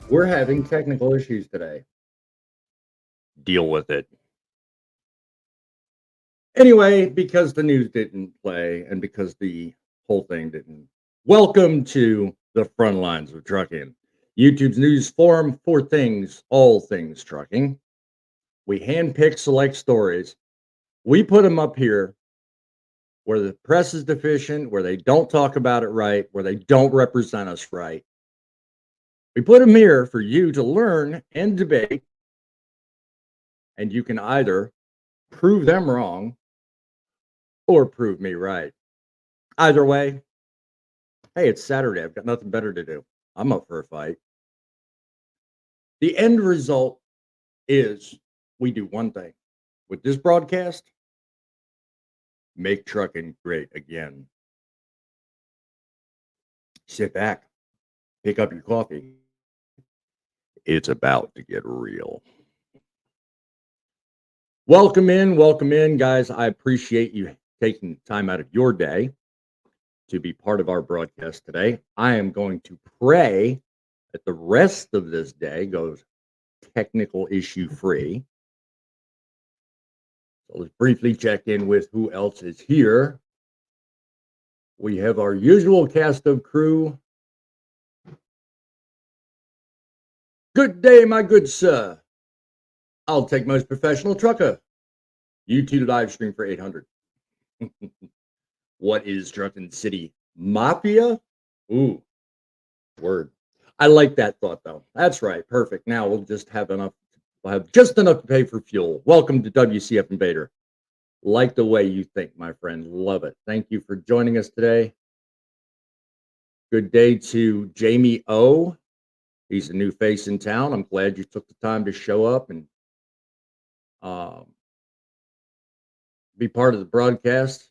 We're having technical issues today. Deal with it. Anyway, because the news didn't play and because the whole thing didn't. Welcome to the front lines of trucking, YouTube's news forum for things, all things trucking. We handpick select stories. We put them up here where the press is deficient, where they don't talk about it right, where they don't represent us right. We put them here for you to learn and debate, and you can either prove them wrong or prove me right. Either way, hey, it's Saturday. I've got nothing better to do. I'm up for a fight. The end result is we do one thing with this broadcast: make trucking great again. Sit back, pick up your coffee. It's about to get real. Welcome in, guys. I appreciate you taking time out of your day to be part of our broadcast today. I am going to pray that the rest of this day goes technical issue free. So let's briefly check in with who else is here. We have our usual cast of crew. Good day, my good sir. I'll take most professional trucker. YouTube live stream for 800. What is Trucking City Mafia? Ooh, word. I like that thought though. That's right. Perfect. Now we'll just have enough. We'll have just enough to pay for fuel. Welcome to WCF Invader. Like the way you think, my friend. Love it. Thank you for joining us today. Good day to Jamie O. He's a new face in town. I'm glad you took the time to show up and be part of the broadcast.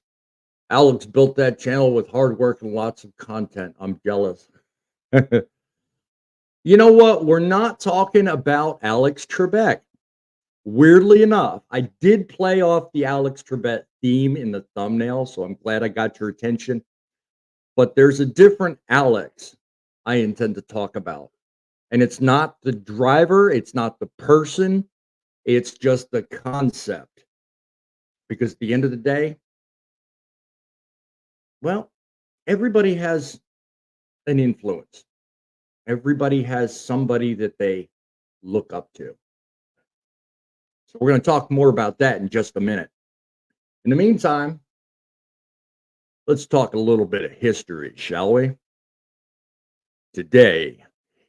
Alex built that channel with hard work and lots of content. I'm jealous. You know what? We're not talking about Alex Trebek. Weirdly enough, I did play off the Alex Trebek theme in the thumbnail, so I'm glad I got your attention. But there's a different Alex I intend to talk about. And it's not the driver, it's not the person, it's just the concept. Because at the end of the day, well, everybody has an influence. Everybody has somebody that they look up to. So we're going to talk more about that in just a minute. In the meantime, let's talk a little bit of history, shall we? Today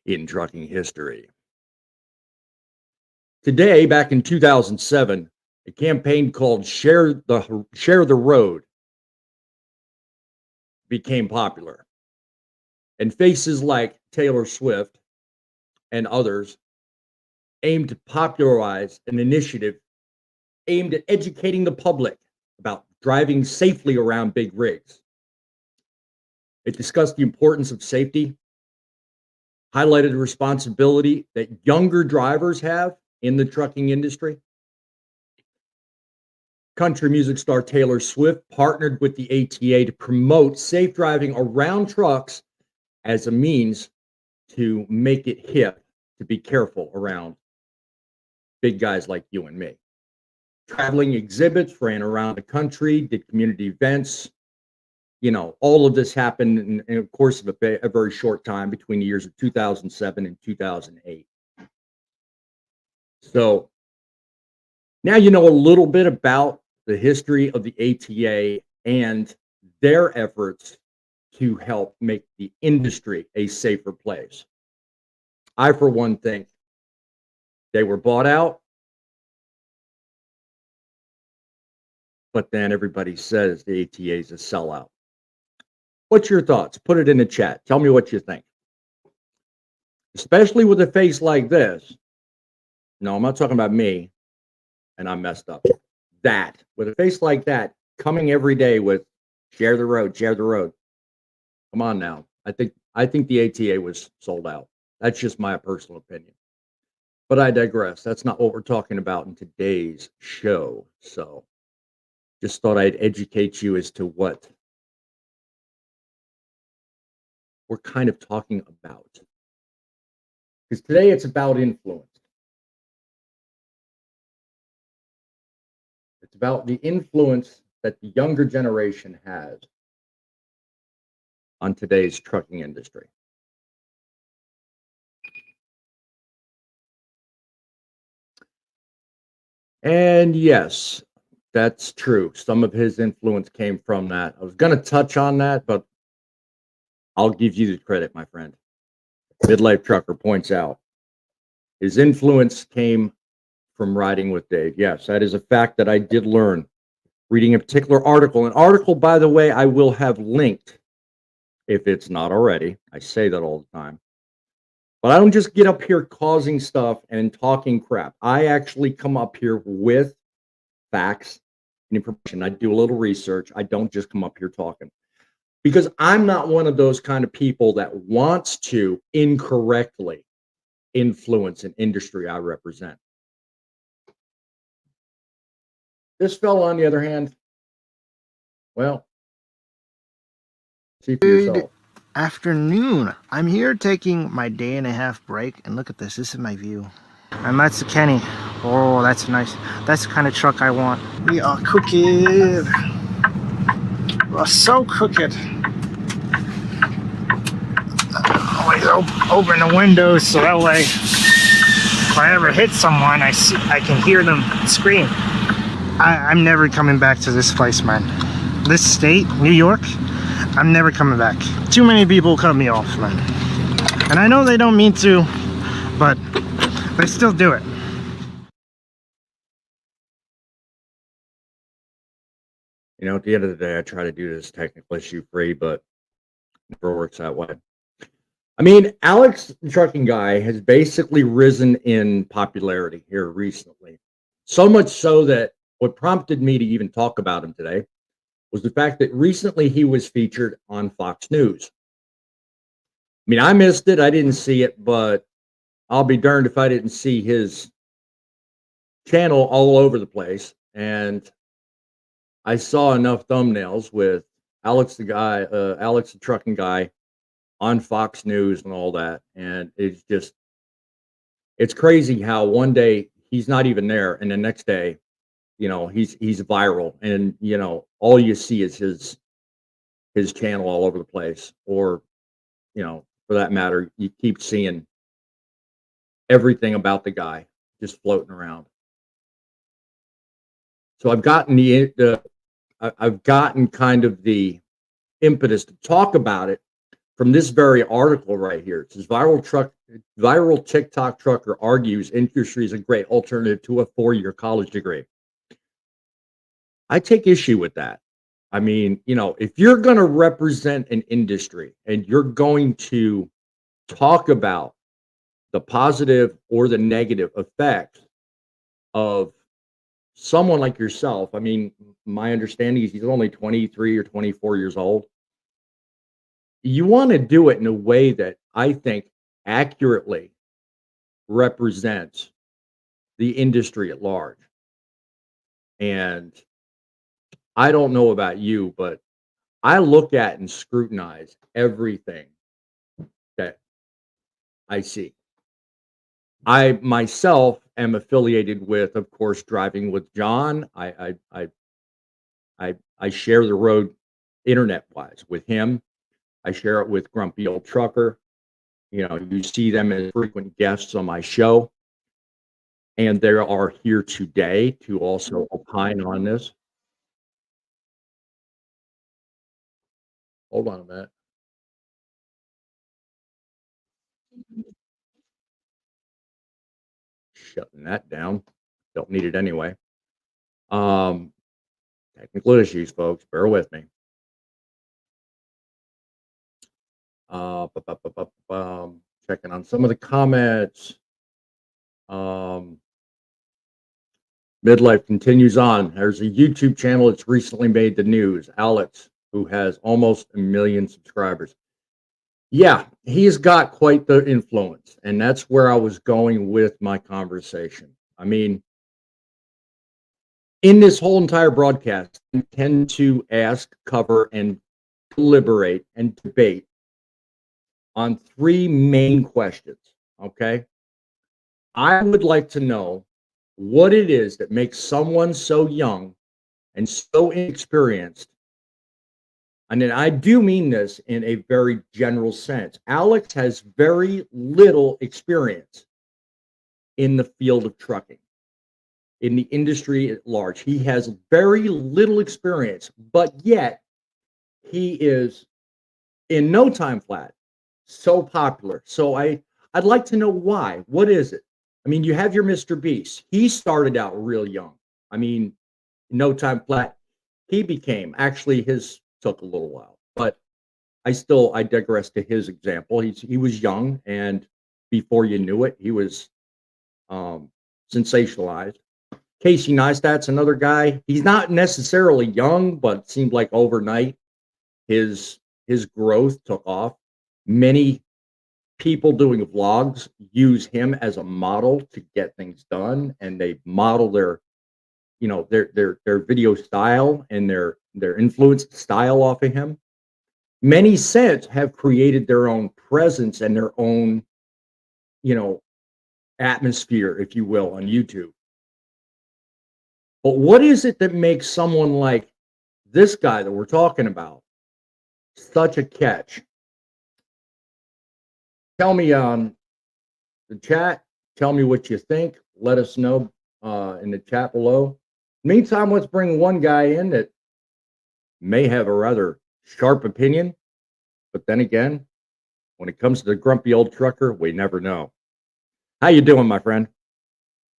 in trucking history. Today, back in 2007, a campaign called Share the Road became popular. And faces like Taylor Swift and others aimed to popularize an initiative aimed at educating the public about driving safely around big rigs. It discussed the importance of safety, highlighted the responsibility that younger drivers have in the trucking industry. Country music star Taylor Swift partnered with the ATA to promote safe driving around trucks as a means to make it hip to be careful around big guys like you and me. Traveling exhibits ran around the country, did community events. You know, all of this happened in the course of a very short time between the years of 2007 and 2008. So now you know a little bit about the history of the ATA and their efforts to help make the industry a safer place. I, for one, think they were bought out, but then everybody says the ATA is a sellout. What's your thoughts? Put it in the chat. Tell me what you think. Especially with a face like this. No, I'm not talking about me, and I'm messed up. That, with a face like that, coming every day with share the road, share the road. Come on now. I think the ATA was sold out. That's just my personal opinion. But I digress. That's not what we're talking about in today's show. So just thought I'd educate you as to what we're kind of talking about. Because today it's about influence. It's about the influence that the younger generation has on today's trucking industry. And yes, that's true. Some of his influence came from that. I was going to touch on that, but I'll give you the credit, my friend. Midlife Trucker points out his influence came from riding with Dave. Yes, that is a fact that I did learn reading a particular article. An article, by the way, I will have linked if it's not already. I say that all the time. But I don't just get up here causing stuff and talking crap. I actually come up here with facts and information. I do a little research. I don't just come up here talking. Because I'm not one of those kind of people that wants to incorrectly influence an industry I represent. This fellow, on the other hand, well, see for yourself. Afternoon. I'm here taking my day-and-a-half break, and look at this. This is my view. And that's the Kenny. Oh, that's nice. That's the kind of truck I want. We are cooking. We are so cooking. Always open the windows so that way, if I ever hit someone, I can hear them scream. I'm never coming back to this place, man. This state, New York, I'm never coming back. Too many people cut me off, man. And I know they don't mean to, but they still do it. You know, at the end of the day, I try to do this technical issue free, but it never works that way. I mean, Alex, the trucking guy, has basically risen in popularity here recently. So much so that what prompted me to even talk about him today was the fact that recently he was featured on Fox News. I mean, I missed it. I didn't see it, but I'll be darned if I didn't see his channel all over the place. And I saw enough thumbnails with Alex the trucking guy on Fox News and all that. And it's crazy how one day he's not even there. And the next day, you know, he's viral, and you know, all you see is his channel all over the place. Or, you know, for that matter, you keep seeing everything about the guy just floating around. So I've gotten I've gotten kind of the impetus to talk about it from this very article right here. It says viral TikTok trucker argues industry is a great alternative to a 4-year college degree. I take issue with that. I mean, you know, if you're going to represent an industry and you're going to talk about the positive or the negative effects of someone like yourself, I mean, my understanding is he's only 23 or 24 years old. You want to do it in a way that I think accurately represents the industry at large. And I don't know about you, but I look at and scrutinize everything that I see. I myself am affiliated with, of course, Driving with John. I share the road internet-wise with him. I share it with Grumpy Old Trucker. You know, you see them as frequent guests on my show. And they are here today to also opine on this. Hold on a minute. Shutting that down. Don't need it anyway. Technical issues, folks. Bear with me. Checking on some of the comments. Midlife continues on. There's a YouTube channel that's recently made the news. Alex, who has almost 1 million subscribers. Yeah, he's got quite the influence, and that's where I was going with my conversation. I mean, in this whole entire broadcast, I tend to ask, cover, and deliberate and debate on 3 main questions. Okay. I would like to know what it is that makes someone so young and so inexperienced. And then I do mean this in a very general sense. Alex has very little experience in the field of trucking, in the industry at large. He has very little experience, but yet he is in no time flat so popular. So I'd like to know why. What is it? I mean, you have your Mr. Beast. He started out real young. I mean, no time flat. He became actually his took a little while, but I digress to his example. He was young, and before you knew it, he was um, sensationalized. Casey Neistat's another guy. He's not necessarily young, but it seemed like overnight his growth took off. Many people doing vlogs use him as a model to get things done, and they model their their video style and their influence style off of him. Many since have created their own presence and their own you know atmosphere, if you will, on YouTube. But what is it that makes someone like this guy that we're talking about such a catch? Tell me on the chat. Tell me what you think. Let us know in the chat below. Meantime, let's bring one guy in that may have a rather sharp opinion, but then again, when it comes to the grumpy old trucker, we never know. How you doing, my friend?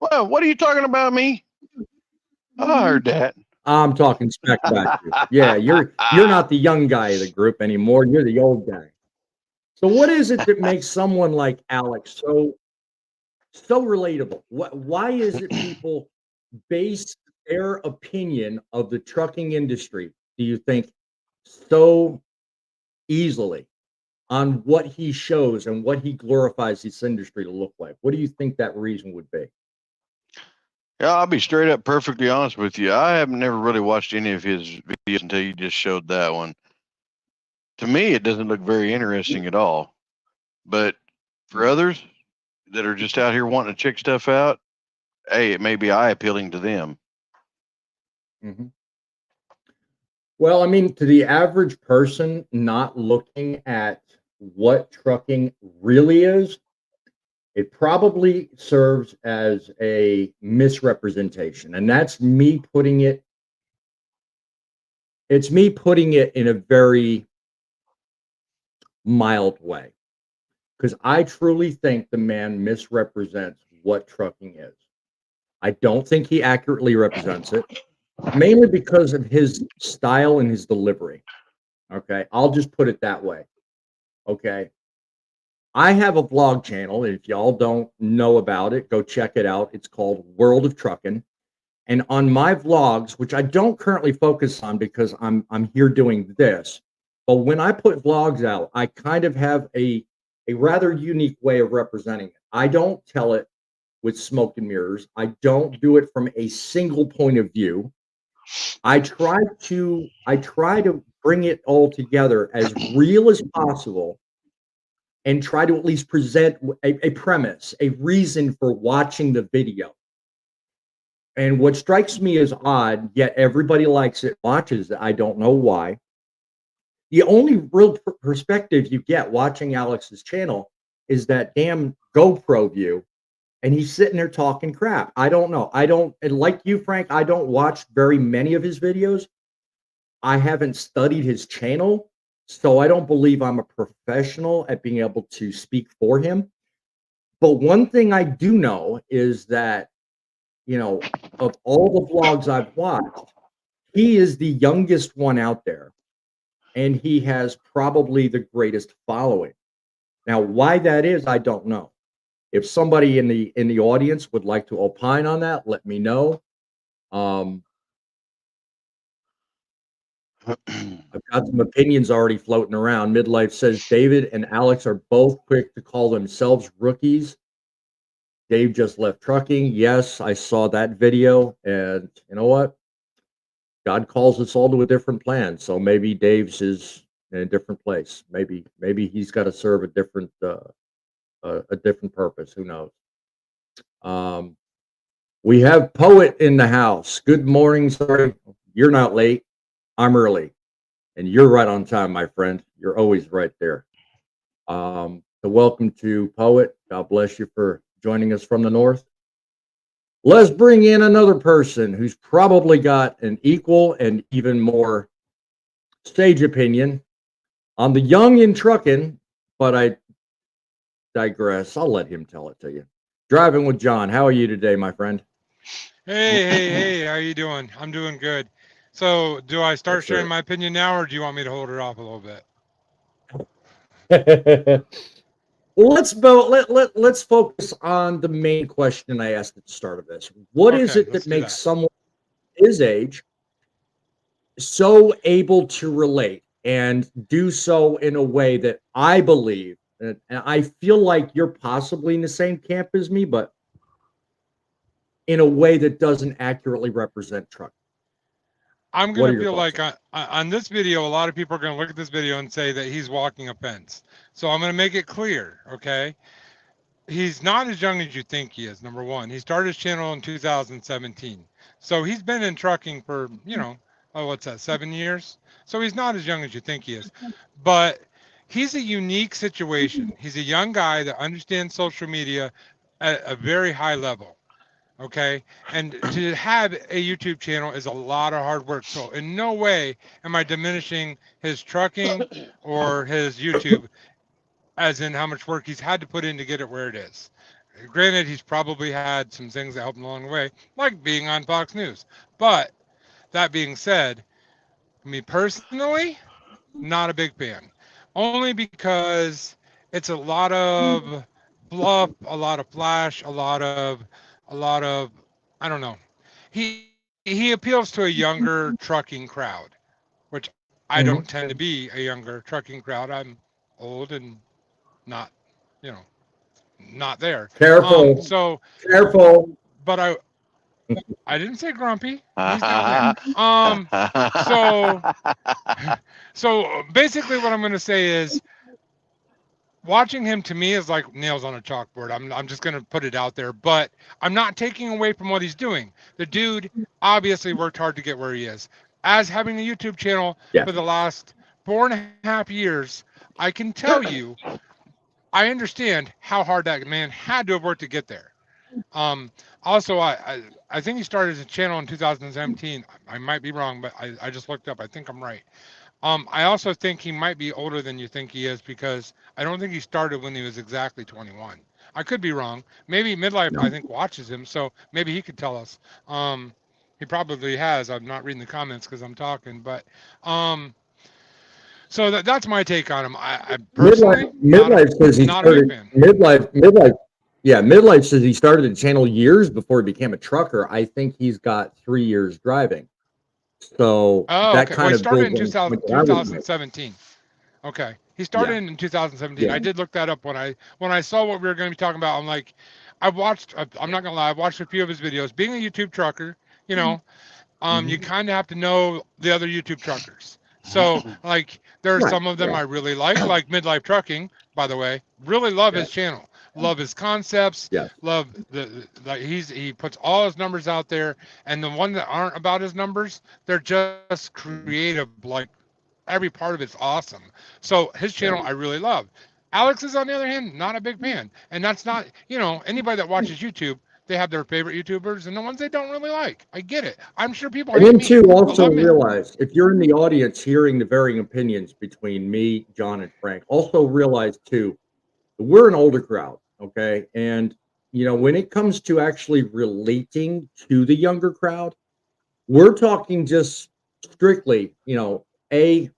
Well, what are you talking about me? I heard that. I'm talking smack about you. Yeah, you're not the young guy of the group anymore. You're the old guy. So what is it that makes someone like Alex so relatable? Why is it people base their opinion of the trucking industry, do you think, so easily on what he shows and what he glorifies this industry to look like? What do you think that reason would be? Yeah, I'll be straight up perfectly honest with you. I have never really watched any of his videos until you just showed that one. To me, it doesn't look very interesting at all. But for others that are just out here wanting to check stuff out, hey, it may be eye appealing to them. Mm-hmm. Well, I mean, to the average person not looking at what trucking really is, it probably serves as a misrepresentation. And that's me putting it, it's me putting it in a very mild way. Because I truly think the man misrepresents what trucking is. I don't think he accurately represents it, mainly because of his style and his delivery. Okay. I'll just put it that way. Okay. I have a vlog channel. And if y'all don't know about it, go check it out. It's called World of Trucking. And on my vlogs, which I don't currently focus on because I'm here doing this, but when I put vlogs out, I kind of have a rather unique way of representing it. I don't tell it with smoke and mirrors. I don't do it from a single point of view. I try to bring it all together as real as possible and try to at least present a premise, a reason for watching the video. And what strikes me as odd, yet everybody likes it, watches it, I don't know why. The only real perspective you get watching Alex's channel is that damn GoPro view, and he's sitting there talking crap. I don't know. I don't, and like you, Frank, I don't watch very many of his videos. I haven't studied his channel, so I don't believe I'm a professional at being able to speak for him. But one thing I do know is that, of all the vlogs I've watched, he is the youngest one out there, and he has probably the greatest following. Now, why that is, I don't know. If somebody in the audience would like to opine on that, let me know. I've got some opinions already floating around. Midlife says David and Alex are both quick to call themselves rookies. Dave just left trucking. Yes, I saw that video, and you know what? God calls us all to a different plan. So maybe Dave's is in a different place. Maybe he's got to serve a different a different purpose. Who knows? Um, we have Poet in the house. Good morning. Sorry, you're not late. I'm early, and you're right on time, my friend. You're always right there. So welcome to Poet. God bless you for joining us from the north. Let's bring in another person who's probably got an equal and even more sage opinion on the young in trucking, but I digress. I'll let him tell it to you. Driving with John. How are you today, my friend? Hey, how you doing? I'm doing good. So, do I start Yes, sharing sir. my opinion now, or do you want me to hold it off a little bit? Let's focus on the main question I asked at the start of this. What is Okay, it let's that do makes that. someone his age so able to relate and do so in a way that I believe, and I feel like you're possibly in the same camp as me, but in a way that doesn't accurately represent truck. I'm What gonna are your feel thoughts like on on this video, a lot of people are gonna look at this video and say that he's walking a fence. So I'm gonna make it clear, okay? He's not as young as you think he is. Number one, he started his channel in 2017, so he's been in trucking for what's that, 7 years? So he's not as young as you think he is, but he's a unique situation. He's a young guy that understands social media at a very high level. Okay, and to have a YouTube channel is a lot of hard work. So in no way am I diminishing his trucking or his YouTube, as in how much work he's had to put in to get it where it is. Granted, he's probably had some things that helped him along the way, like being on Fox News. But that being said, me personally, not a big fan. Only because it's a lot of fluff, a lot of flash, a lot of I don't know. He appeals to a younger trucking crowd, which I it? don't tend to be a younger trucking crowd. I'm old and not, you know, not there. Careful, So, careful. but I didn't say grumpy. He's down there. So so basically, what I'm going to say is, watching him to me is like nails on a chalkboard. I'm just going to put it out there, but I'm not taking away from what he's doing. The dude obviously worked hard to get where he is. As having a YouTube channel Yes. for the last 4.5 years, I can tell you, I understand how hard that man had to have worked to get there. Also, I think he started his channel in 2017. I might be wrong, but I just looked up. I think I'm right. I also think he might be older than you think he is, because I don't think he started when he was exactly 21. I could be wrong. Maybe Midlife, I No. think, watches him, so maybe he could tell us. He probably has. I'm not reading the comments because I'm talking, but so that's my take on him. I personally Midlife says he not a big started fan. midlife. Yeah, midlife says he started the channel years before he became a trucker. I think he's got 3 years driving. So Oh, that okay. Well, kind he of started builds in on the point that I was making. 2017. Okay. He Yeah, started in 2017. yeah. I did look that up when I saw what we were going to be talking about. I'm like, I watched. I'm not gonna lie. I watched a few of his videos. Being a YouTube trucker, you know, you Mhm. kind of have to know the other YouTube truckers. So, like, there are Right, some of them right. I really like Midlife Trucking, by the way. Really love his Yes, channel. Love his concepts. yes. Love like he puts all his numbers out there, and the ones that aren't about his numbers, they're just Mhm. creative. Like, every part of it's awesome. So his Yeah. channel I really love. Alex is, on the other hand, not a big fan, and that's not, anybody that watches YouTube, they have their favorite YouTubers and the ones they don't really like. I get it. I'm sure people And hate then me, too, but also love me. realize if you're in the audience hearing the varying opinions between me, John, and Frank, also realize too, we're an older crowd, okay? And when it comes to actually relating to the younger crowd, we're talking just strictly, A,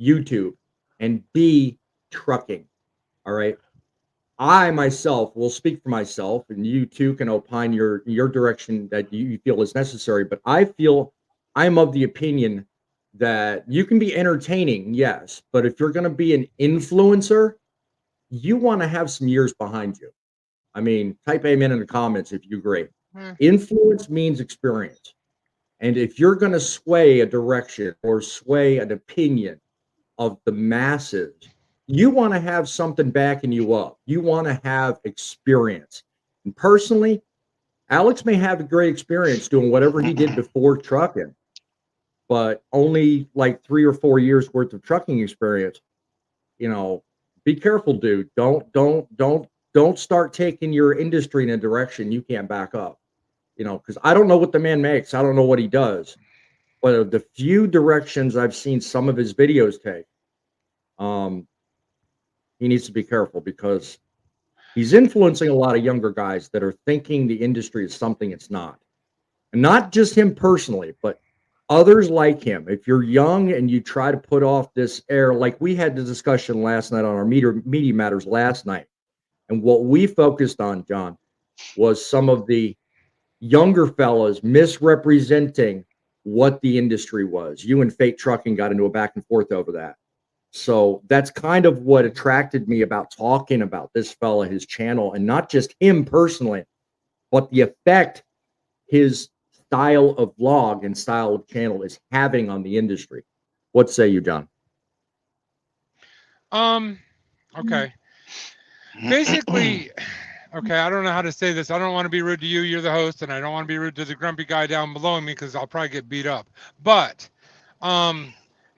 YouTube, and B, trucking. All right. I myself will speak for myself, and you too can opine your direction that you feel is necessary. But I feel I'm of the opinion that you can be entertaining, yes, but if you're going to be an influencer, you want to have some years behind you. I mean, type amen in the comments if you agree. Eh, Influence means experience. And if you're going to sway a direction or sway an opinion of the masses, you want to have something backing you up. You want to have experience. And personally, Alex may have a great experience doing whatever he did before trucking, but only like 3 or 4 years worth of trucking experience. You know, be careful, dude. Don't start taking your industry in a direction you can't back up. You know, because I don't know what the man makes. I don't know what he does. But of the few directions I've seen some of his videos take, he needs to be careful because he's influencing a lot of younger guys that are thinking the industry is something it's not. And not just him personally, but others like him. If you're young and you try to put off this air, like we had the discussion last night on our Media Matters last night, and what we focused on, John, was some of the younger fellas misrepresenting what the industry was. You and Fate Trucking got into a back and forth over that. So that's kind of what attracted me about talking about this fella, his channel, and not just him personally, but the effect his style of vlog and style of channel is having on the industry. What say you, John? Okay. Basically, okay, I don't know how to say this. I don't want to be rude to you. You're the host, and I don't want to be rude to the grumpy guy down below me because I'll probably get beat up. But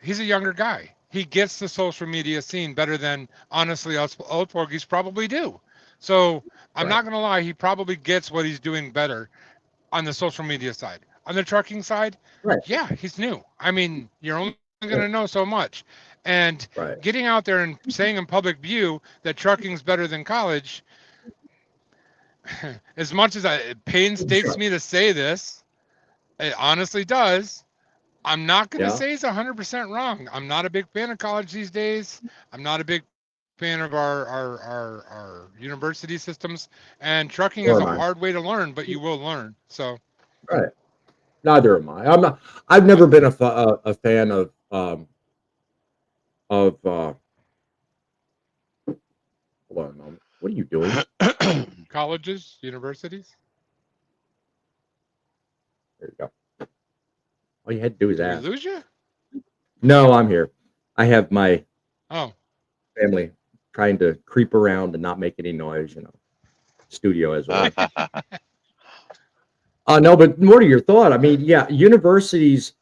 he's a younger guy. He gets the social media scene better than, honestly, us old fogies probably do. So I'm not going to lie. He probably gets what he's doing better on the social media side. On the trucking side, yeah, he's new. I mean, you're only going to know so much. And getting out there and saying in public view that trucking's better than college, as much as it painstaches me to say this, it honestly does. I'm not going to say he's 100% wrong. I'm not a big fan of college these days. I'm not a big fan of our university systems. And trucking is a hard way to learn, but you will learn. So, Neither am I. I'm not. I've never been a fan of hold on a moment. What are you doing? Colleges, universities. There you go. All you had to do is ask. Did we lose you? No, I'm here. I have my Oh. family trying to creep around and not make any noise, you know. Studio as well. No, but more to your thought. I mean, yeah, universities,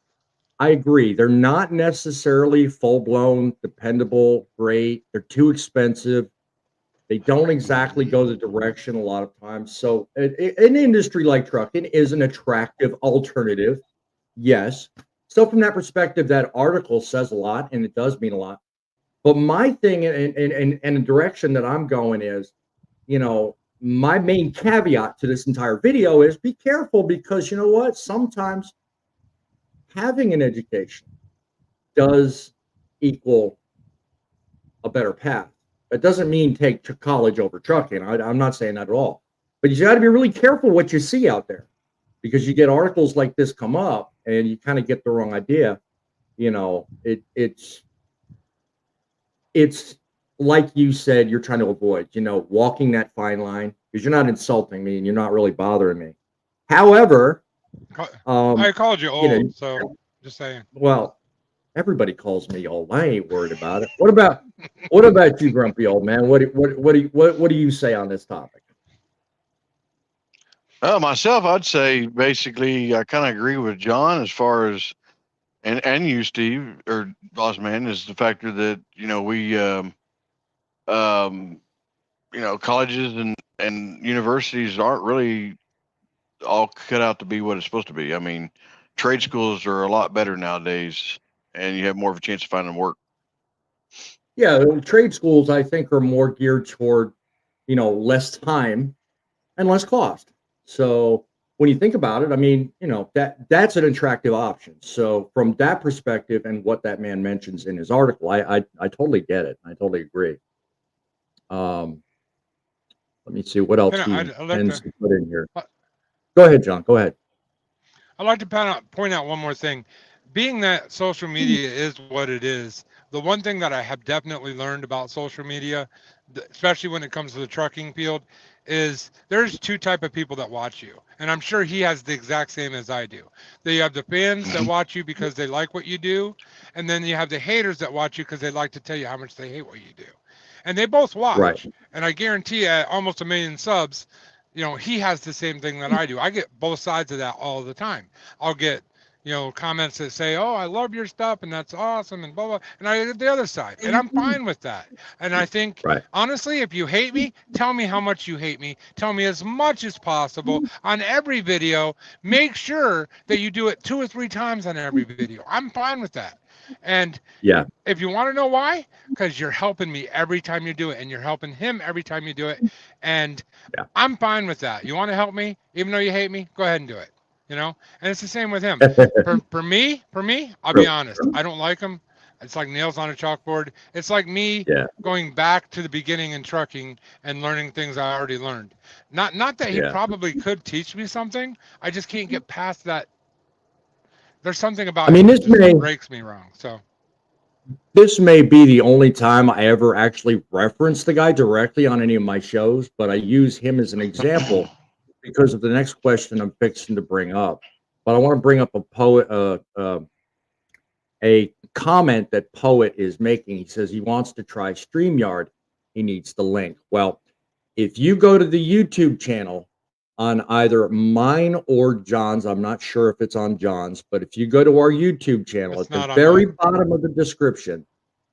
I agree. They're not necessarily full-blown, dependable, great. They're too expensive. They don't exactly go the direction a lot of times. So an industry like trucking is an attractive alternative. Yes. So from that perspective, that article says a lot, and it does mean a lot. But my thing and the direction that I'm going is, you know, my main caveat to this entire video is be careful because you know what? Sometimes having an education does equal a better path. It doesn't mean take college over trucking. I'm not saying that at all. But you got to be really careful what you see out there because you get articles like this come up and you kind of get the wrong idea. You know, it's like you said, you're trying to avoid, you know, walking that fine line because you're not insulting me and you're not really bothering me. However, I called you old, you know, so just saying. Well, everybody calls me old. I ain't worried about it. What about you, grumpy old man? What do you say on this topic? Myself, I'd say basically I kind of agree with John as far as and you, Steve, or Boss Man, is the factor that, you know, we you know, colleges and universities aren't really all cut out to be what it's supposed to be. I mean, trade schools are a lot better nowadays, and you have more of a chance of finding work. Yeah, trade schools I think are more geared toward, you know, less time and less cost. So when you think about it, I mean, you know, that's an attractive option. So from that perspective and what that man mentions in his article, I totally get it. I totally agree. Let me see what else he tends to put in here. Go ahead, John. Go ahead. I'd like to point out one more thing. Being that social media is what it is, the one thing that I have definitely learned about social media, especially when it comes to the trucking field, is there's two type of people that watch you, and I'm sure he has the exact same as I do. You have the fans that watch you because they like what you do, and then you have the haters that watch you because they like to tell you how much they hate what you do. And they both watch. Right. And I guarantee at almost 1 million subs, he has the same thing that I do. I get both sides of that all the time. I'll get comments that say, "Oh, I love your stuff and that's awesome," and blah blah. And I get the other side, and I'm fine with that. And I think, Right. honestly, if you hate me, tell me how much you hate me. Tell me as much as possible on every video. Make sure that you do it 2 or 3 times on every video. I'm fine with that. And Yeah. if you want to know why, because you're helping me every time you do it, and you're helping him every time you do it, and Yeah. I'm fine with that. You want to help me, even though you hate me, go ahead and do it. And it's the same with him. For me, I'll be honest. I don't like him. It's like nails on a chalkboard. It's like me Yeah. going back to the beginning in trucking and learning things I already learned. Not that he Yeah. probably could teach me something. I just can't get past that. There's something about I mean, him this that just may- breaks me wrong. So This may be the only time I ever actually reference the guy directly on any of my shows, but I use him as an example because of the next question I'm fixing to bring up. But I want to bring up a comment that Poet is making. He says he wants to try StreamYard. He needs the link. Well, if you go to the YouTube channel on either mine or John's, I'm not sure if it's on John's, but if you go to our YouTube channel, It's at the not on very mine. bottom of the description,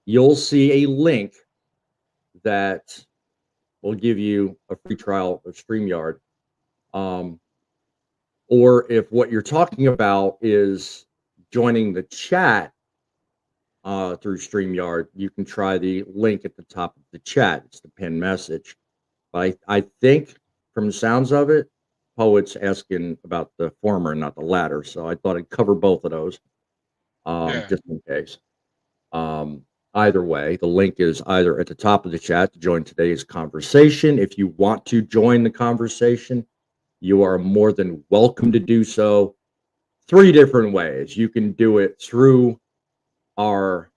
you'll see a link that will give you a free trial of StreamYard. Or if what you're talking about is joining the chat through StreamYard, you can try the link at the top of the chat. It's the pinned message. But I think from the sounds of it, Poet's asking about the former and not the latter. So I thought I'd cover both of those Yeah. just in case. Either way, the link is either at the top of the chat to join today's conversation. If you want to join the conversation, you are more than welcome to do so 3 different ways. You can do it through our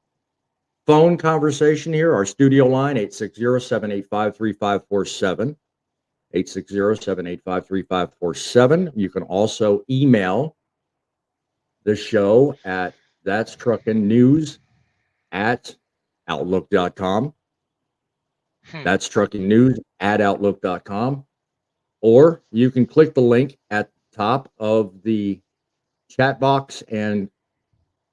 phone conversation here, our studio line, 860-785-3547, 860-785-3547. You can also email the show at thatstruckingnews@outlook.com. That's truckingnews@outlook.com. Or you can click the link at the top of the chat box and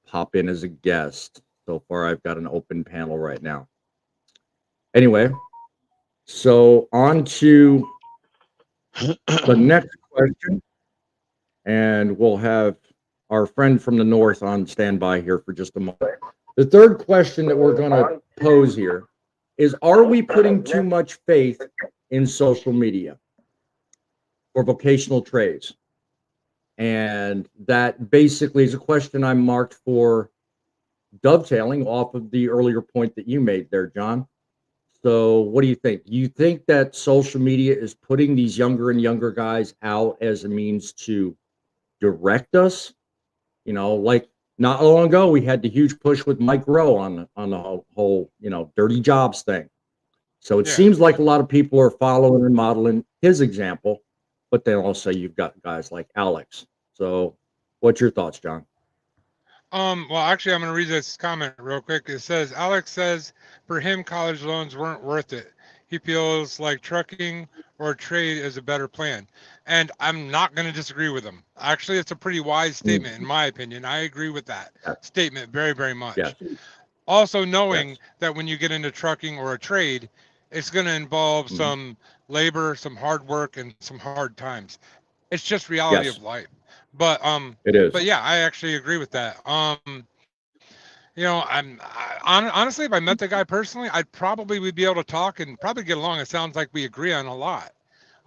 pop in as a guest. So far, I've got an open panel right now. Anyway, so on to the next question. And we'll have our friend from the north on standby here for just a moment. The third question that we're going to pose here is, are we putting too much faith in social media for vocational trades? And that basically is a question I marked for dovetailing off of the earlier point that you made there, John. So what do you think? You think that social media is putting these younger and younger guys out as a means to direct us? Like not long ago, we had the huge push with Mike Rowe on the whole, dirty jobs thing. So it seems like a lot of people are following and modeling his example, but then also you've got guys like Alex. So what's your thoughts, John? Well, actually, I'm going to read this comment real quick. It says, Alex says for him, college loans weren't worth it. He feels like trucking or trade is a better plan. And I'm not going to disagree with him. Actually, it's a pretty wise statement, in my opinion. I agree with that statement very, very much. Yes. Also knowing that when you get into trucking or a trade, it's going to involve some labor, some hard work, and some hard times. It's just reality of life. But it is. But yeah, I actually agree with that. Honestly, if I met the guy personally, I'd probably would be able to talk and probably get along. It sounds like we agree on a lot.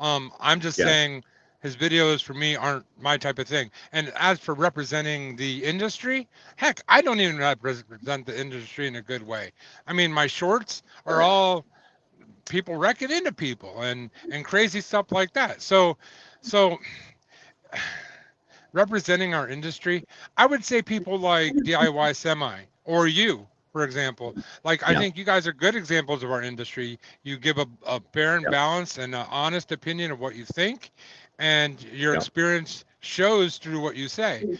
I'm just saying his videos for me aren't my type of thing. And as for representing the industry, heck, I don't even represent the industry in a good way. I mean, my shorts are all people wrecking into people and crazy stuff like that. So representing our industry, I would say people like DIY Semi or you for example. Like, I Yeah. think you guys are good examples of our industry. You give a fair and Yep. balanced and an honest opinion of what you think, and your Yep. experience shows through what you say.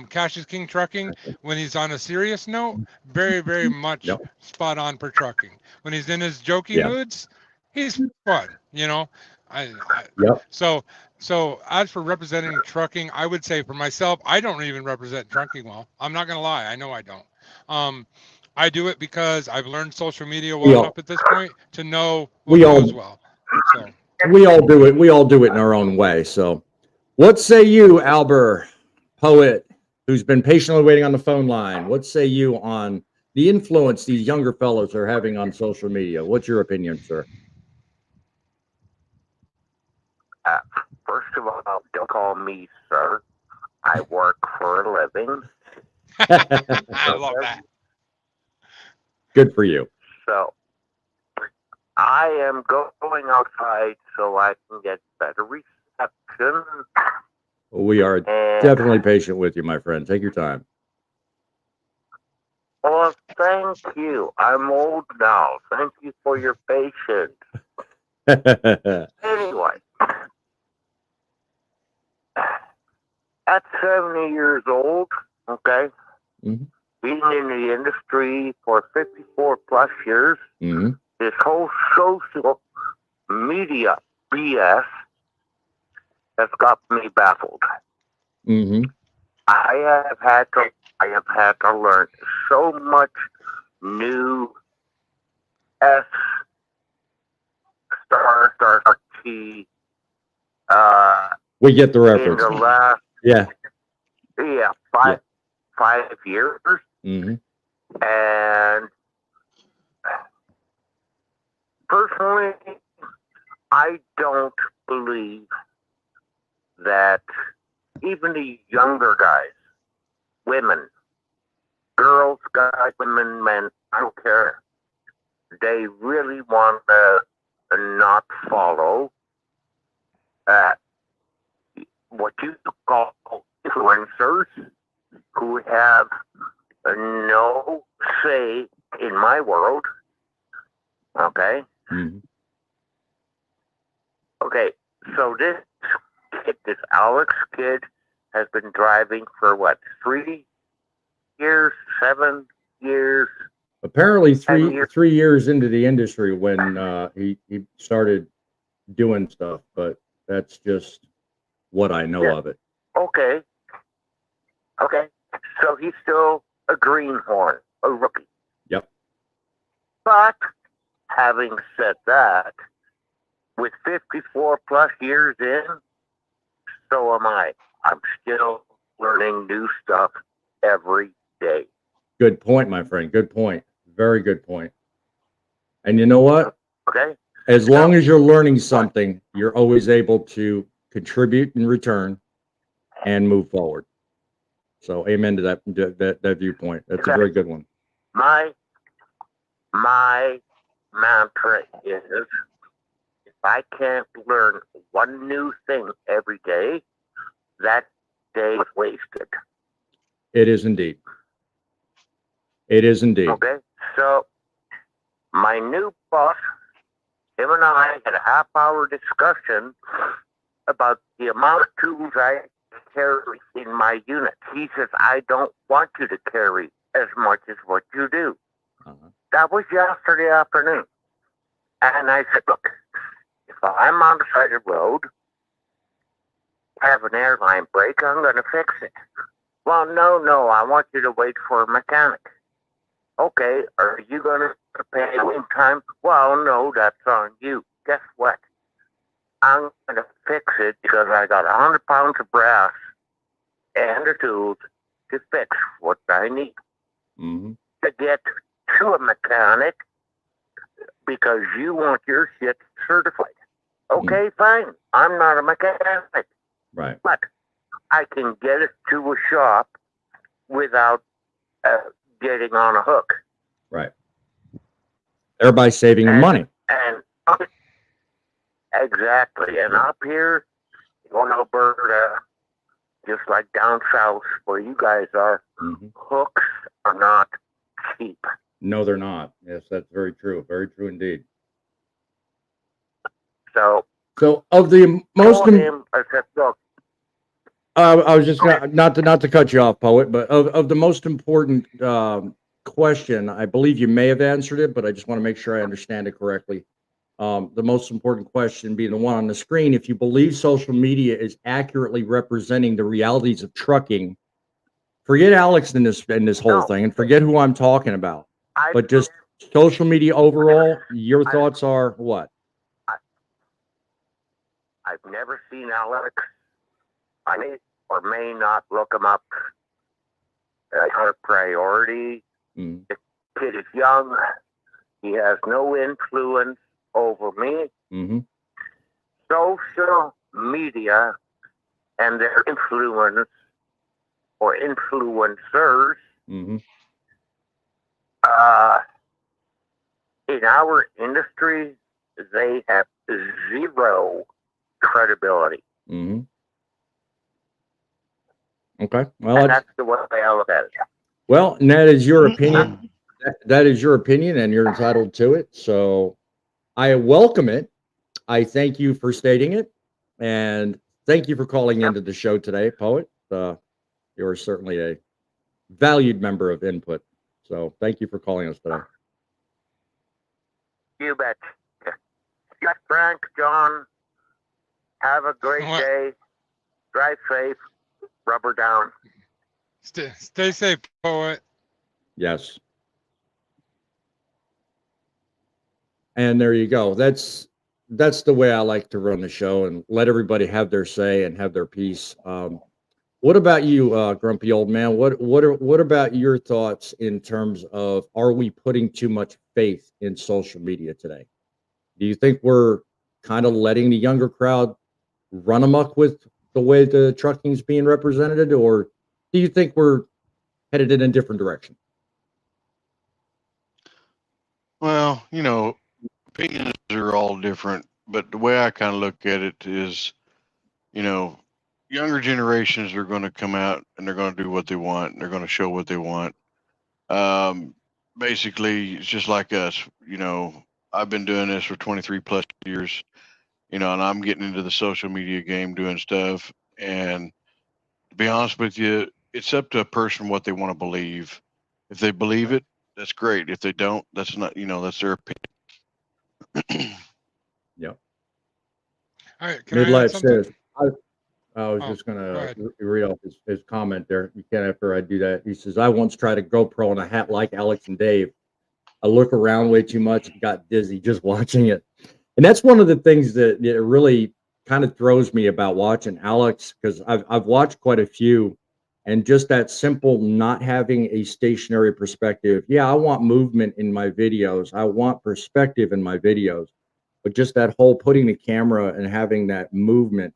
Cash is King Trucking, when he's on a serious note, very, very much Yep. spot on for trucking. When he's in his jokey Yeah. moods, he's fun, you know. Yep. So as for representing trucking, I would say for myself, I don't even represent trucking well. I'm not gonna lie, I know I don't. I do it because I've learned social media We well all- enough at this point to know what We all- goes well. So We all do it. We all do it in our own way. So, what say you, Albert, poet, who's been patiently waiting on the phone line? What say you on the influence these younger fellows are having on social media? What's your opinion, sir? First of all, don't call me sir. I work for a living. I love that. Good for you. So I am going outside so I can get better reception. We are And, definitely patient with you, my friend. Take your time. well, thank you. I'm old now. Thank you for your patience. Anyway, at 70 years old, okay, Mhm. being in the industry for 54 plus years, Mhm. this whole social media BS has got me baffled. Mhm. I have had to learn so much new S star T We get the in reference. the last Yeah. five years, Mhm. and personally, I don't believe that even the younger guys, women, girls, guys, women, men, I don't care. They really want to not follow what you call influencers who have no say in my world. Okay? Mhm. Okay, so this kid, this Alex kid, has been driving for what, 3 years, 7 years? Apparently, 10 years. 3 years into the industry when he started doing stuff, but that's just what I know Yeah. of it. Okay. Okay, so he's still a greenhorn, a rookie. Yep. But having said that, with 54 plus years in, so am I. I'm still learning new stuff every day. Good point, my friend. Good point. Very good point. And you know what? Okay? As long as you're learning something, you're always able to contribute in return and move forward. So, amen to that viewpoint. That's a very good one. My mantra is if I can't learn one new thing every day, that day is wasted. It is indeed. It is indeed. Okay? So my new boss, him and I had a half-hour discussion about the amount of tools I carry in my unit. He says, I don't want you to carry as much as what you do. Uh-huh. That was yesterday afternoon. And I said, look, if I'm on the side of the road, I have an airline brake, I'm going to fix it. Well, no, I want you to wait for a mechanic. Okay, are you going to pay in time? Well, no, that's on you. Guess what? I'm going to fix it because I got 100 pounds of brass and the tools to fix what I need. Mhm. To get to a mechanic because you want your shit certified. Okay, fine. I'm not a mechanic, Right. but I can get it to a shop without getting on a hook. Right. Everybody's saving money. And exactly. And up here in Alberta, just like down south where you guys are, Mhm. hooks are not cheap. No, they're not. Yes, that's very true. Very true indeed. So So, of the most, told him, I said, look, I was just gonna, not to cut you off, Poet, but of the most important question, I believe you may have answered it, but I just want to make sure I understand it correctly. The most important question being the one on the screen: if you believe social media is accurately representing the realities of trucking, forget Alex in this whole No. thing, and forget who I'm talking about. I But just social media overall, your thoughts are what? I've never seen Alex. I may or may not look him up. Our priority. Mm, The kid is young. He has no influence over me. mm-hmm, Social media and their influence or influencers mm-hmm, in our industry, they have zero credibility. mm-hmm. Okay. Well, And that's the way I look at it. well, and that is your opinion. That is your opinion, and you're entitled to it. So I welcome it. I thank you for stating it, and thank you for calling into the show today, Poet. You're certainly a valued member of Input. So thank you for calling us today. You bet. Yes, Frank, John, have a great What? day. Drive safe. Rubber down. Stay safe, Poet. Yes. And there you go. That's the way I like to run the show and let everybody have their say and have their piece. What about you, grumpy old man? What about your thoughts in terms of, are we putting too much faith in social media today? Do you think we're kind of letting the younger crowd run amok with the way the trucking is being represented, or do you think we're headed in a different direction? Well, opinions are all different, but the way I kind of look at it is, younger generations are going to come out and they're going to do what they want. And they're going to show what they want. Basically, it's just like us. I've been doing this for 23 plus years. And I'm getting into the social media game, doing stuff. And to be honest with you, it's up to a person what they want to believe. If they believe it, that's great. If they don't, that's not. That's their opinion. Yep. All right, can I add Midlife something? says, I was just go gonna ahead. read off his comment there. You can after I do that. He says, I once tried a GoPro on a hat like Alex and Dave. I look around way too much and got dizzy just watching it. And that's one of the things that it really kind of throws me about watching Alex, because I've watched quite a few, and just that simple not having a stationary perspective. Yeah, I want movement in my videos. I want perspective in my videos. But just that whole putting the camera and having that movement,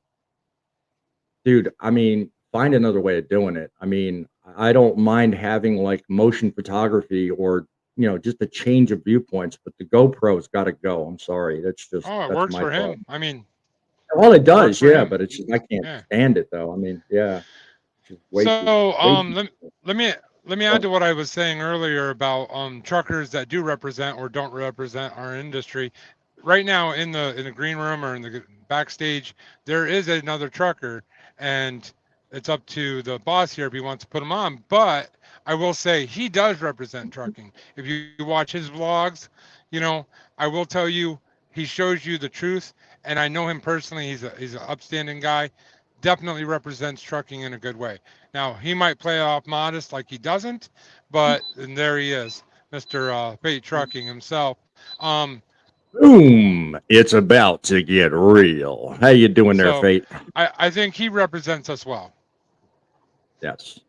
dude, I mean, find another way of doing it. I mean, I don't mind having like motion photography or, just a change of viewpoints, but the GoPro's got to go. I'm sorry. That's It works my for thought. him. I mean, Well, it does, for yeah, him. but it's just, I can't Yeah. stand it though. I mean, yeah. It's just way So, too- let me add to what I was saying earlier about truckers that do represent or don't represent our industry. Right now, in the green room or in the backstage, there is another trucker, and it's up to the boss here if he wants to put him on. But I will say he does represent trucking. If you watch his vlogs, I will tell you he shows you the truth, and I know him personally. He's an upstanding guy. Definitely represents trucking in a good way. Now he might play off modest like he doesn't, but and there he is, Mr. Fate Trucking himself. Boom! It's about to get real. How you doing there, So Fate? I think he represents us well. Yes.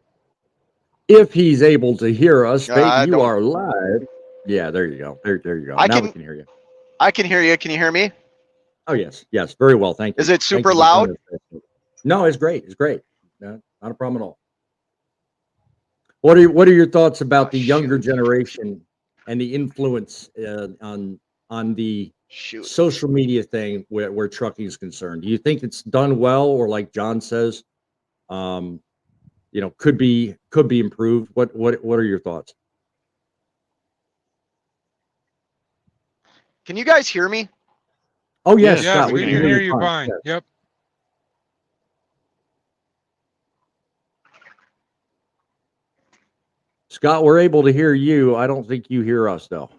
If he's able to hear us, Fate, I you don't- are live. Yeah, there you go. There you go. I Now we can- can hear you. I can hear you. Can you hear me? Oh yes, very well. Thank you. Is it Thank super you for loud? doing this. No, it's great. It's great. No, not a problem at all. What are your thoughts about Oh, the younger shoot. generation and the influence on the Shoot. social media thing where trucking is concerned? Do you think it's done well, or like John says, could be improved? What are your thoughts? Can you guys hear me? Oh yes, Yes, Scott, Yes, we can can hear hear you you fine. Yes. Yep. Scott, we're able to hear you. I don't think you hear us though.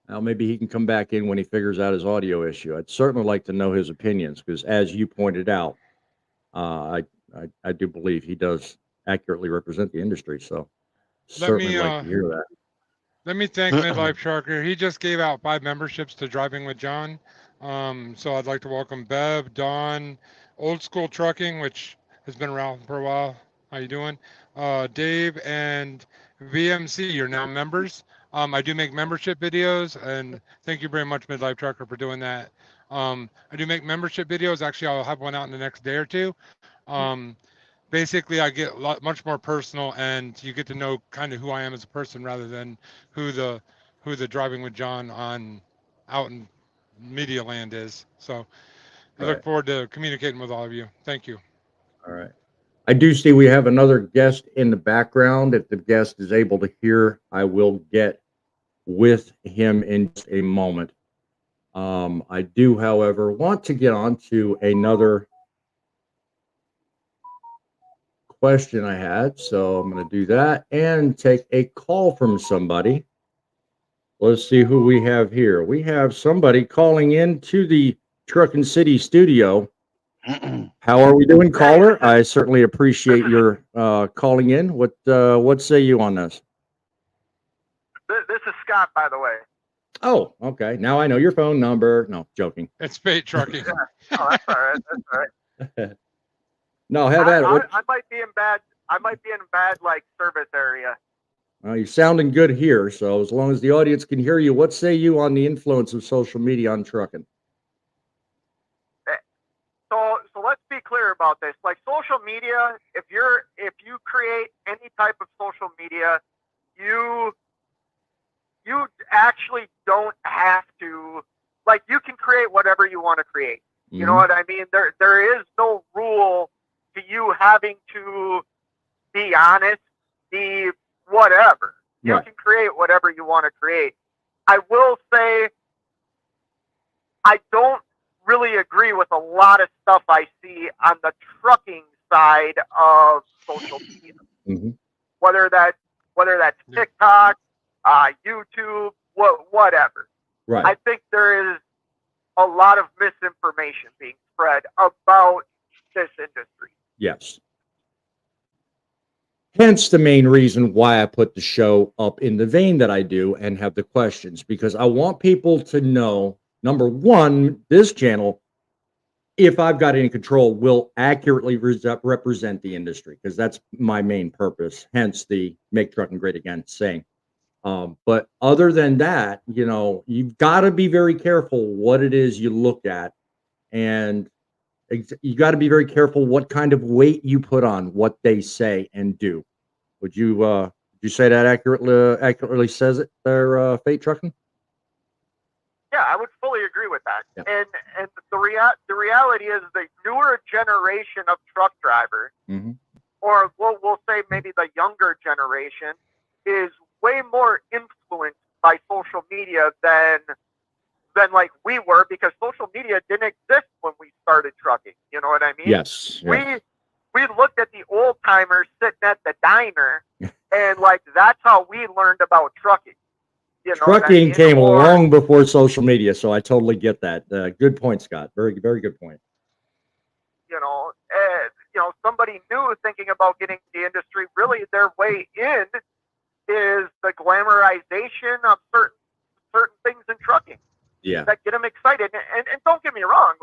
Now maybe he can come back in when he figures out his audio issue. I'd certainly like to know his opinions because, as you pointed out, I do believe he does accurately represent the industry. So Let certainly me like to hear that. let me thank Midlife Trucker. He just gave out 5 memberships to Driving with John. So I'd like to welcome Bev, Don, Old School Trucking, which has been around for a while. How you doing? Dave and VMC, you're now members. I do make membership videos, and thank you very much, Midlife Trucker, for doing that. I do make membership videos. Actually, I'll have one out in the next day or two. Basically, I get much more personal, and you get to know kind of who I am as a person rather than who the Driving with John on out in media land is. So I look Right. forward to communicating with all of you. Thank you. All right. I do see we have another guest in the background. If the guest is able to hear, I will get with him in just a moment. I do, however, want to get on to another question I had. So I'm going to do that and take a call from somebody. Let's see who we have here. We have somebody calling in to the Truckin' City studio. How are we doing, caller? I certainly appreciate your calling in. What say you on this? This is Scott, by the way. Oh, okay. Now I know your phone number. No, joking. It's Fate Trucking. Oh, that's all right. That's all right. No, have at it. I might be in bad. I might be in bad like service area. You're sounding good here. So as long as the audience can hear you, what say you on the influence of social media on trucking? So let's be clear about this. Like social media, if you create any type of social media, you actually don't have to, like, you can create whatever you want to create. You know what I mean? There is no rule to you having to be honest, be whatever. You Right. can create whatever you want to create. I will say I don't really agree with a lot of stuff I see on the trucking side of social media. Mhm. Whether that's Yeah. TikTok, YouTube, whatever. Right. I think there is a lot of misinformation being spread about this industry. Yes. Hence the main reason why I put the show up in the vein that I do and have the questions, because I want people to know, number one, this channel, if I've got any control, will accurately represent the industry, because that's my main purpose. Hence the Make Trucking Great Again saying. But other than that, you've got to be very careful what it is you look at, and you got to be very careful what kind of weight you put on what they say and do. Would you say that accurately says it there, Fate Trucking? Yeah, I would fully agree with that. Yeah. And the reality is the newer generation of truck drivers, Mm-hmm. or we'll say maybe the younger generation, is way more influenced by social media than like we were, because social media didn't exist when we started trucking. You know what I mean? Yes. We looked at the old timers sitting at the diner, and like that's how we learned about trucking. You know what I Trucking mean? came Or, long before social media, so I totally get that. Good point, Scott. Very, very good point. somebody new thinking about getting the industry, really their way in is the glamorization of certain things in trucking Yeah. that get them excited. And don't get me wrong,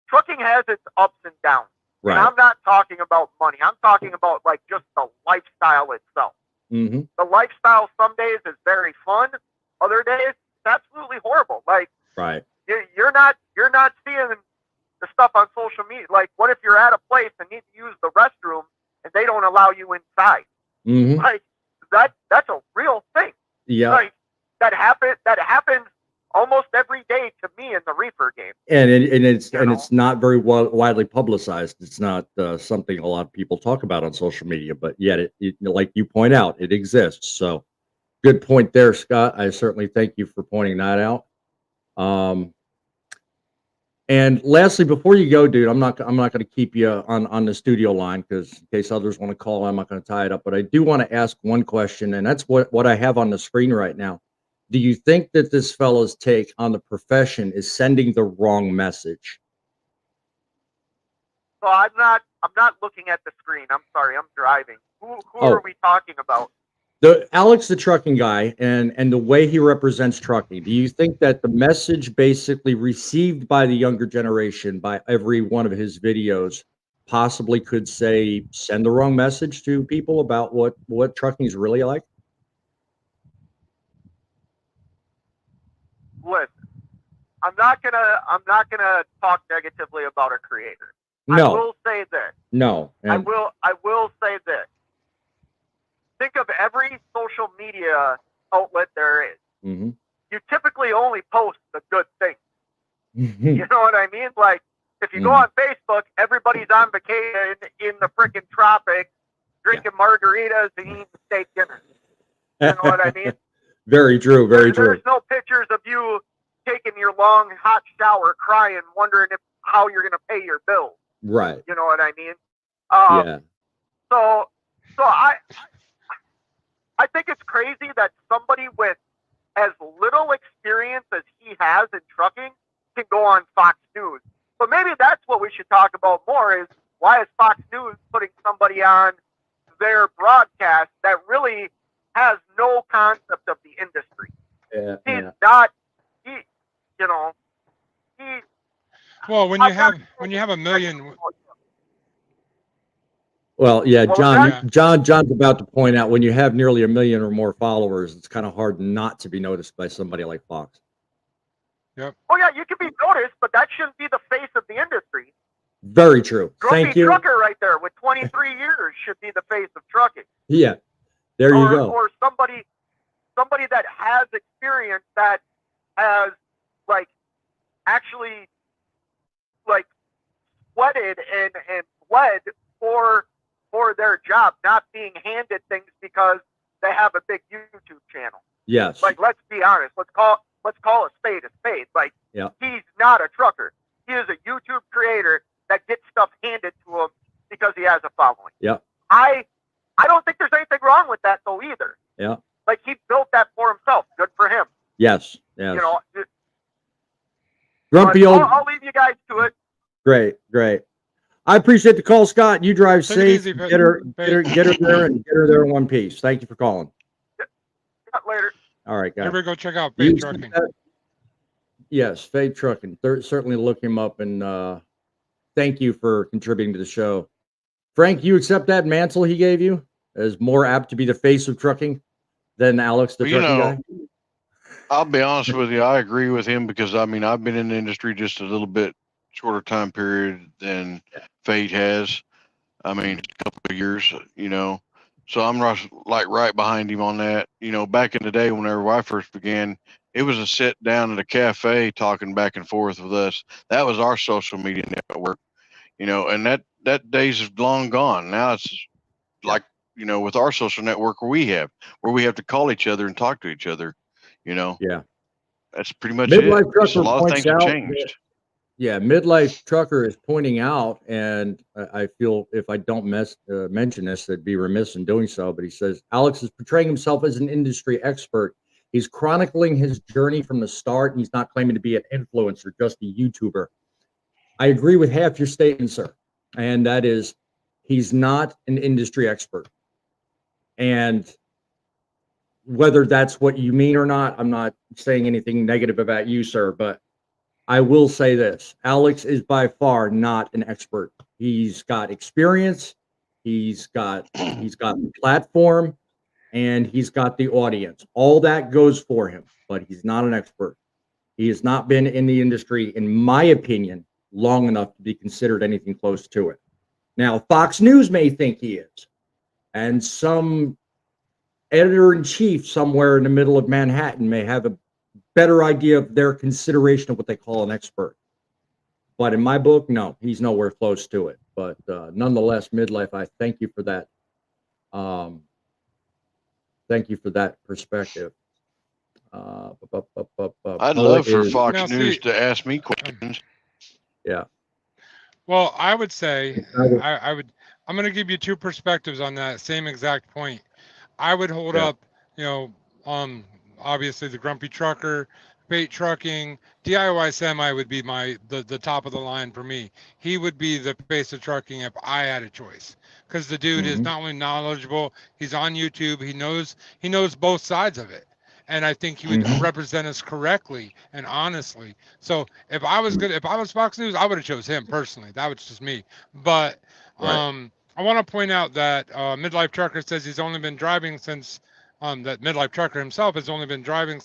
trucking has its ups and downs. Right. And I'm not talking about money. I'm talking about like just the lifestyle itself. Mm-hmm. The lifestyle some days is very fun. Other days it's absolutely horrible. Like Right. you're not seeing the stuff on social media. Like, what if you're at a place and need to use the restroom and they don't allow you inside? Mm-hmm. Like that's a real thing. Yeah. Like that happens almost every day to me in the reefer game. And it's You know? it's not very widely publicized. It's not something a lot of people talk about on social media, but yet it like you point out, it exists. So good point there, Scott. I certainly thank you for pointing that out. And lastly, before you go, dude, I'm not going to keep you on the studio line, because in case others want to call, I'm not going to tie it up. But I do want to ask one question, and that's what I have on the screen right now. Do you think that this fellow's take on the profession is sending the wrong message? So I'm not looking at the screen. I'm sorry, I'm driving. Who Oh. are we talking about? The Alex, the trucking guy, and the way he represents trucking, do you think that the message basically received by the younger generation by every one of his videos possibly could send the wrong message to people about what trucking is really like? Listen, I'm not gonna talk negatively about a creator. I No, will say this. no. I And will say this. Think of every social media outlet there is. mhm. You typically only post the good things. Mhm. You know what I mean? Like, if you go Mhm. on Facebook, everybody's on vacation in the freaking tropics, drinking margaritas and eating steak dinner. You know what I mean? Very true, very true. There's no pictures of you taking your long hot shower, crying, wondering how you're going to pay your bills. Right. You know what I mean? Yeah. So I think it's crazy that somebody with as little experience as he has in trucking can go on Fox News. But maybe that's what we should talk about more, is why is Fox News putting somebody on their broadcast that really has no concept of the industry? Yeah. He's Yeah. not, he. Well, when you have a million, Well, yeah, What was John, that? John's about to point out, when you have nearly 1 million or more followers, it's kind of hard not to be noticed by somebody like Fox. Oh yeah, you can be noticed, but that shouldn't be the face of the industry. Very true. Thank Grumpy you. Trucker right there with 23 years should be the face of trucking. Yeah, there you go. Or somebody that has experience, that has like actually like sweated and bled for their job, not being handed things because they have a big YouTube channel. Yes. Like, let's be honest. Let's call a spade a spade. Like, Yeah. he's not a trucker. He is a YouTube creator that gets stuff handed to him because he has a following. Yeah. I don't think there's anything wrong with that though either. Yeah. Like, he built that for himself. Good for him. Yes. Yes. You know. Grumpy But old. I'll leave you guys to it. Great. Great. I appreciate the call, Scott. You drive Take it safe. easy, Pete. Get her there and get her there in one piece. Thank you for calling. Later. All right, guys. everybody go check out You Fade Trucking. said that? Yes, Fade Trucking. Certainly look him up, and thank you for contributing to the show. Frank, you accept that mantle he gave you as more apt to be the face of trucking than Alex, the Well, you trucking know, guy? I'll be honest with you. I agree with him because I mean I've been in the industry just a little bit shorter time period than Fate has. I mean, a couple of years, you know. So I'm right behind him on that. You know, back in the day whenever I first began, it was a sit down at a cafe talking back and forth with us. That was our social media network, you know, and that days is long gone. Now it's like, you know, with our social network where we have to call each other and talk to each other, you know. Yeah. That's pretty much Midlife it. Just a Trucker lot of points things have out changed. Yeah, Midlife Trucker is pointing out, and I feel if I don't mention this, I'd be remiss in doing so. But he says Alex is portraying himself as an industry expert. He's chronicling his journey from the start, and he's not claiming to be an influencer, just a YouTuber. I agree with half your statement, sir, and that is he's not an industry expert. And whether that's what you mean or not, I'm not saying anything negative about you, sir, but I will say this. Alex is by far not an expert. He's got experience, he's got the platform, and he's got the audience. All that goes for him, but he's not an expert. He has not been in the industry, in my opinion, long enough to be considered anything close to it. Now, Fox News may think he is, and some editor-in-chief somewhere in the middle of Manhattan may have a better idea of their consideration of what they call an expert. But in my book, no, he's nowhere close to it. But nonetheless, midlife, I thank you for that. Thank you for that perspective. I'd love for Fox News to ask me questions. Yeah. Well, I would say I'm going to give you two perspectives on that same exact point. I would hold up, obviously the Grumpy Trucker, Bait Trucking, DIY Semi would be the top of the line for me. He would be the face of trucking if I had a choice, because the dude is not only knowledgeable, he's on YouTube, he knows both sides of it. And I think he would represent us correctly and honestly. So if I was Fox News, I would have chose him personally. That was just me. But I want to point out that Midlife Trucker says he's only been driving since that Midlife Trucker himself has only been driving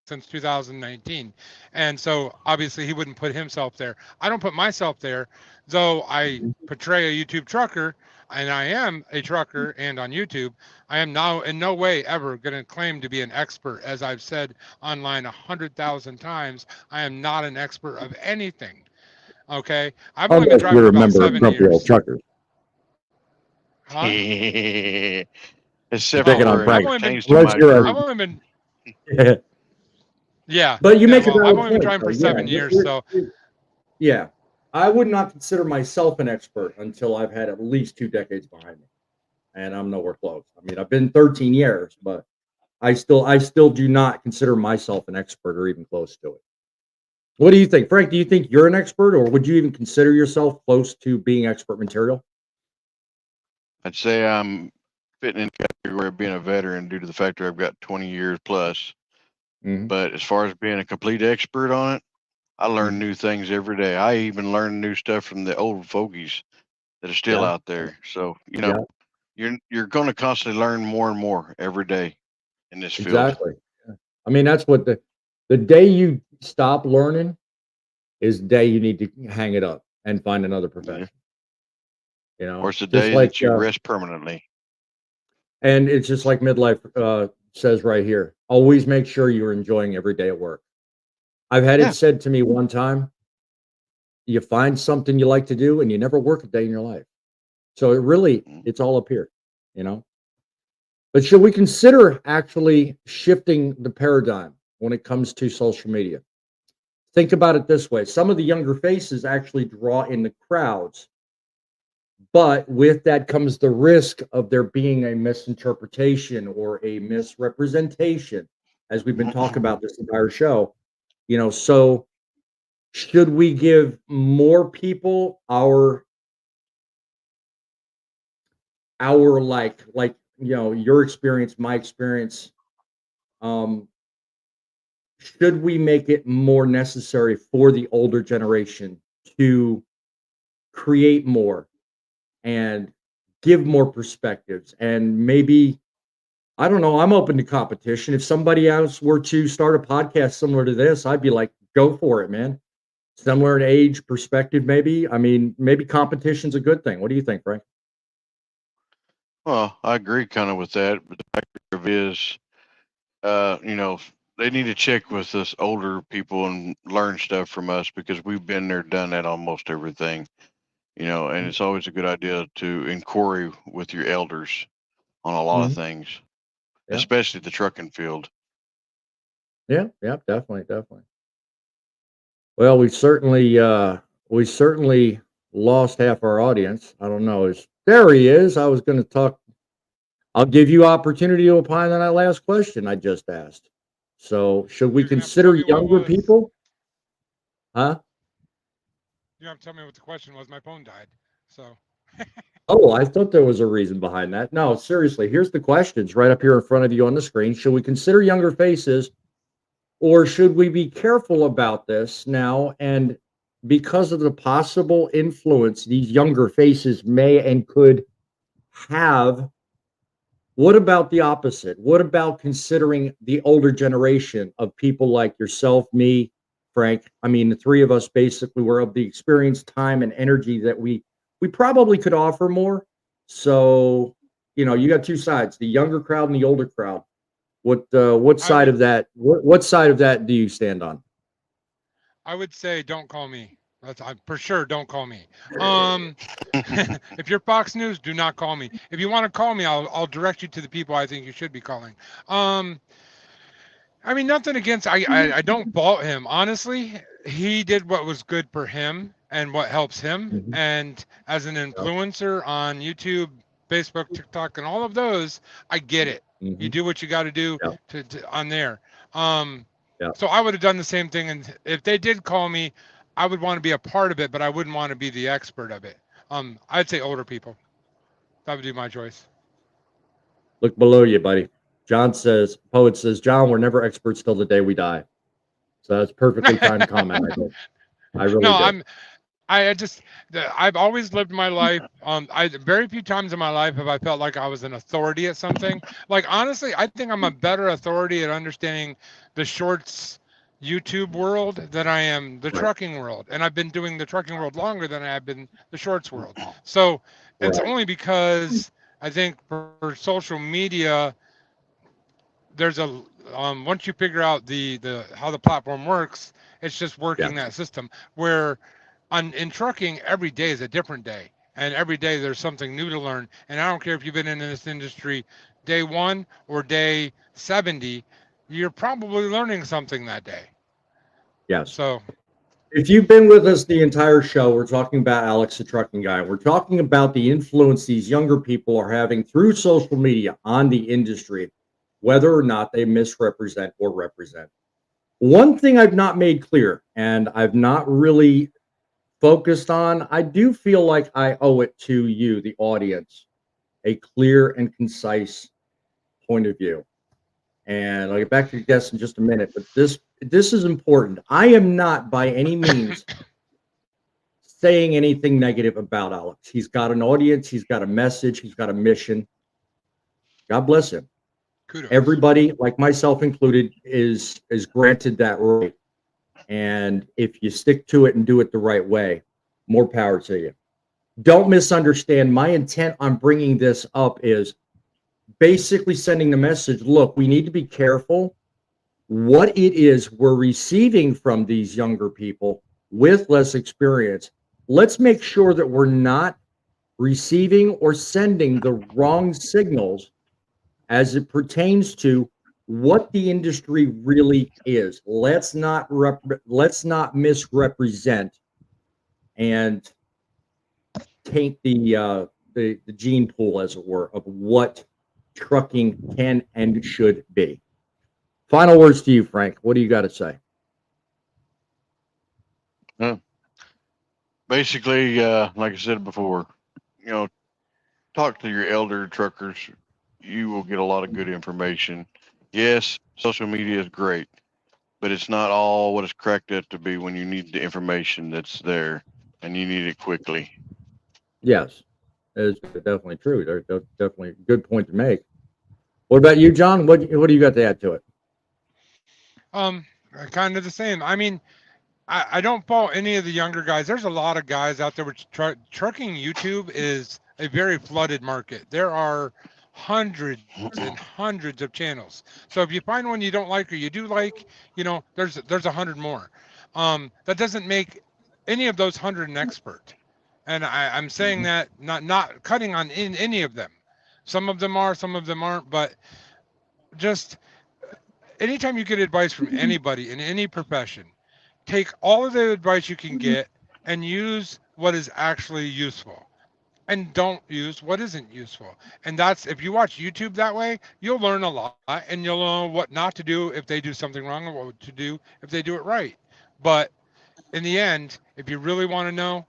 since 2019. And so obviously he wouldn't put himself there. I don't put myself there, though I portray a YouTube trucker, and I am a trucker and on YouTube. I am now in no way ever going to claim to be an expert. As I've said online 100,000 times, I am not an expert of anything. Okay? I've only been driving for about 7 years. Truckers. Huh? Except for I've only been yeah. But you make a I've valid only been point, driving for though. 7 years, so yeah. I would not consider myself an expert until I've had at least 2 decades behind me, and I'm nowhere close. I mean, I've been 13 years, but I still do not consider myself an expert or even close to it. What do you think, Frank? Do you think you're an expert, or would you even consider yourself close to being expert material? I'd say I'm fitting in the category of being a veteran due to the fact that I've got 20 years plus. But as far as being a complete expert on it, I learn new things every day. I even learn new stuff from the old fogies that are still out there. So, you're going to constantly learn more and more every day in this field. Exactly. Yeah. I mean, that's what the day you stop learning is the day you need to hang it up and find another profession. Or it's the day that you rest permanently. And it's just like Midlife says right here. Always make sure you're enjoying every day at work. I've had it said to me one time, you find something you like to do and you never work a day in your life. So it's all up here, But should we consider actually shifting the paradigm when it comes to social media? Think about it this way. Some of the younger faces actually draw in the crowds, but with that comes the risk of there being a misinterpretation or a misrepresentation, as we've been talking about this entire show. So should we give more people our like your experience, my experience? Should we make it more necessary for the older generation to create more and give more perspectives? And maybe, I don't know, I'm open to competition. If somebody else were to start a podcast similar to this, I'd be like, go for it, man. Similar in age, perspective, maybe. I mean, maybe competition's a good thing. What do you think, Frank? Well, I agree kind of with that. But the fact of it is, they need to check with us older people and learn stuff from us, because we've been there, done that, almost everything. And it's always a good idea to inquiry with your elders on a lot of things, especially the trucking field. Yeah, definitely. Well, we certainly lost half our audience. I don't know. There he is. I was going to talk. I'll give you opportunity to opine on that last question I just asked. So, should we consider younger people? Huh? You have to tell me what the question was. My phone died. So. Oh, I thought there was a reason behind that. No, seriously. Here's the questions right up here in front of you on the screen. Should we consider younger faces, or should we be careful about this now? And because of the possible influence these younger faces may and could have, what about the opposite? What about considering the older generation of people like yourself, me, Frank? I mean, the three of us basically were of the experience, time, and energy that we probably could offer more. So, you got two sides, the younger crowd and the older crowd. What side of that? What side of that do you stand on? I would say don't call me. That's for sure. Don't call me. If you're Fox News, do not call me. If you want to call me, I'll direct you to the people I think you should be calling. I mean, nothing against. I don't fault him. Honestly, he did what was good for him and what helps him. Mhm. And as an influencer on YouTube, Facebook, TikTok, and all of those, I get it. You Mhm. do what you got to do Yeah. to on there. Yeah. So I would have done the same thing. And if they did call me, I would want to be a part of it, but I wouldn't want to be the expert of it. I'd say older people. That would be my choice. Look below you, buddy. John says, poet says, John, we're never experts till the day we die. So that's perfectly timed comment. I think. I really No, do. I've always lived my life. Very few times in my life have I felt like I was an authority at something. Like, honestly, I think I'm a better authority at understanding the shorts YouTube world than I am the Right. trucking world. And I've been doing the trucking world longer than I have been the shorts world. So it's Right. only because I think for social media, there's a once you figure out the how the platform works, it's just working Yeah. that system. Where in trucking, every day is a different day, and every day there's something new to learn. And I don't care if you've been in this industry day 1 or day 70, you're probably learning something that day. Yes. So If you've been with us the entire show, we're talking about Alex the Trucking Guy. We're talking about the influence these younger people are having through social media on the industry, whether or not they misrepresent or represent. One thing I've not made clear, and I've not really focused on, I do feel like I owe it to you, the audience, a clear and concise point of view. And I'll get back to your guests in just a minute, but this is important. I am not by any means saying anything negative about Alex. He's got an audience, he's got a message, he's got a mission. God bless him. kudos. Everybody, like myself included, is granted that right. And if you stick to it and do it the right way, more power to you. Don't misunderstand. My intent on bringing this up is basically sending the message, look, we need to be careful what it is we're receiving from these younger people with less experience. Let's make sure that we're not receiving or sending the wrong signals as it pertains to what the industry really is. Let's not misrepresent and taint the gene pool, as it were, of what trucking can and should be. Final words to you, Frank. What do you got to say? Basically, like I said before, talk to your elder truckers. You will get a lot of good information. Yes, social media is great, but it's not all what it's cracked up to be when you need the information that's there and you need it quickly. Yes, that is definitely true. There's definitely a good point to make. What about you, John? What do you got to add to it? Kind of the same. I mean, I don't fault any of the younger guys. There's a lot of guys out there which trucking YouTube is a very flooded market. There are hundreds and hundreds of channels. So if you find one you don't like or you do like, there's 100 more. That doesn't make any of those 100 an expert. And I'm saying that not cutting on in any of them. Some of them are, some of them aren't, but just anytime you get advice from anybody in any profession, take all of the advice you can get and use what is actually useful, and don't use what isn't useful. And that's, if you watch YouTube that way, you'll learn a lot, and you'll know what not to do if they do something wrong and what to do if they do it right. But in the end, if you really want to know,